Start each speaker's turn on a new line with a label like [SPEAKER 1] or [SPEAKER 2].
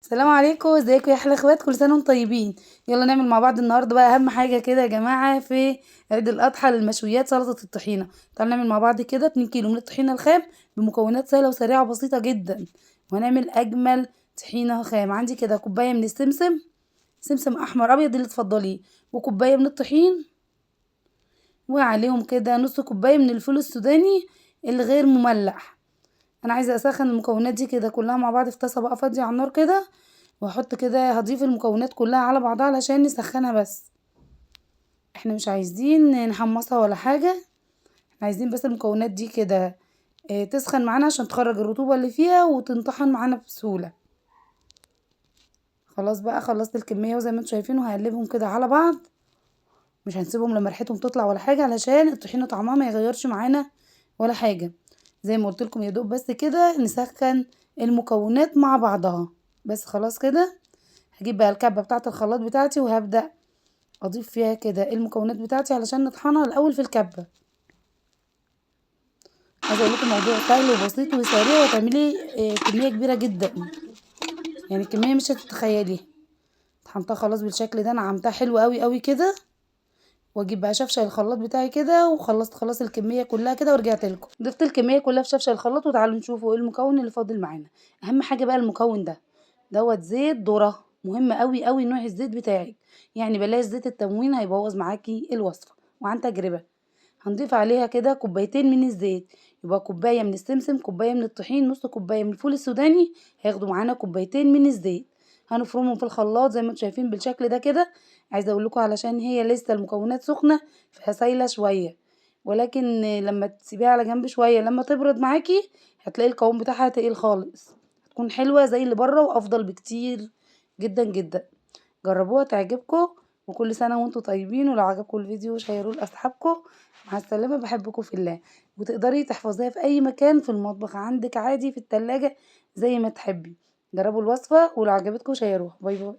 [SPEAKER 1] السلام عليكم، ازيكم يا احلى اخوات؟ كل سنه وانتم طيبين. يلا نعمل مع بعض النهارده بقى اهم حاجه كده يا جماعه في عيد الاضحى للمشويات، سلطه الطحينه. تعالوا نعمل مع بعض كده 2 كيلو من الطحينه الخام بمكونات سهله وسريعه وبسيطه جدا، وهنعمل اجمل طحينه خام. عندي كده كوبايه من السمسم، سمسم احمر ابيض اللي تفضليه، وكوبايه من الطحين، وعليهم كده نص كوبايه من الفول السوداني الغير مملح. انا عايزه اسخن المكونات دي كده كلها مع بعض في طاسه بقى فاضيه على النار كده، واحط كده هضيف المكونات كلها على بعضها علشان نسخنها بس. احنا مش عايزين نحمصها ولا حاجة، احنا عايزين بس المكونات دي كده تسخن معانا عشان تخرج الرطوبة اللي فيها وتنطحن معانا بسهولة. خلاص بقى خلصت الكمية، وزي ما انتم شايفين وهقلبهم كده على بعض. مش هنسيبهم لما ريحتهم تطلع ولا حاجة علشان الطحينة طعمها ما يغيرش معانا ولا حاجة. زي ما قلت لكم يا دوب بس كده نسخن المكونات مع بعضها بس. خلاص كده هجيب بقى الكبة بتاعة الخلاط بتاعتي وهبدأ اضيف فيها كده المكونات بتاعتي علشان نطحنها الاول في الكبة. عايزه اقول لكم الموضوع سهل وبسيط وسريع، وهتعملي كميه كبيره جدا، يعني كميه مش هتتخيليها. طحنتها خلاص بالشكل ده، نعمتها حلو قوي قوي كده. واجيب بقى شفشه الخلاط بتاعي كده، وخلصت خلاص الكميه كلها كده ورجعت لكم. ضفت الكميه كلها في شفشه الخلاط، وتعالوا نشوفوا ايه المكون اللي فاضل معانا. اهم حاجه بقى المكون ده دوت زيت ذره، مهم قوي قوي نوع الزيت بتاعك، يعني بلاش زيت التموين هيبوظ معاكي الوصفه. وعن تجربه هنضيف عليها كده كوبايتين من الزيت، يبقى كوبايه من السمسم، كوبايه من الطحين، نص كوبايه من الفول السوداني، هياخدوا معانا كوبايتين من الزيت. هنفرمهم في الخلاط زي ما انتم شايفين بالشكل ده كده. عايزه اقول لكم علشان هي لسه المكونات سخنه فسايله شويه، ولكن لما تسيبيها على جنب شويه لما تبرد معاكي هتلاقي القوام بتاعها تقيل خالص، هتكون حلوه زي اللي بره وافضل بكتير جدا جدا. جربوها تعجبكم، وكل سنة وانتم طيبين. ولو عجبكم الفيديو شيروه لأصحابكم. مع السلامة، بحبكم في الله. وتقدري تحفظيها في أي مكان في المطبخ عندك عادي، في التلاجة، زي ما تحبي. جربوا الوصفة ولو عجبتكم شيروها. باي باي.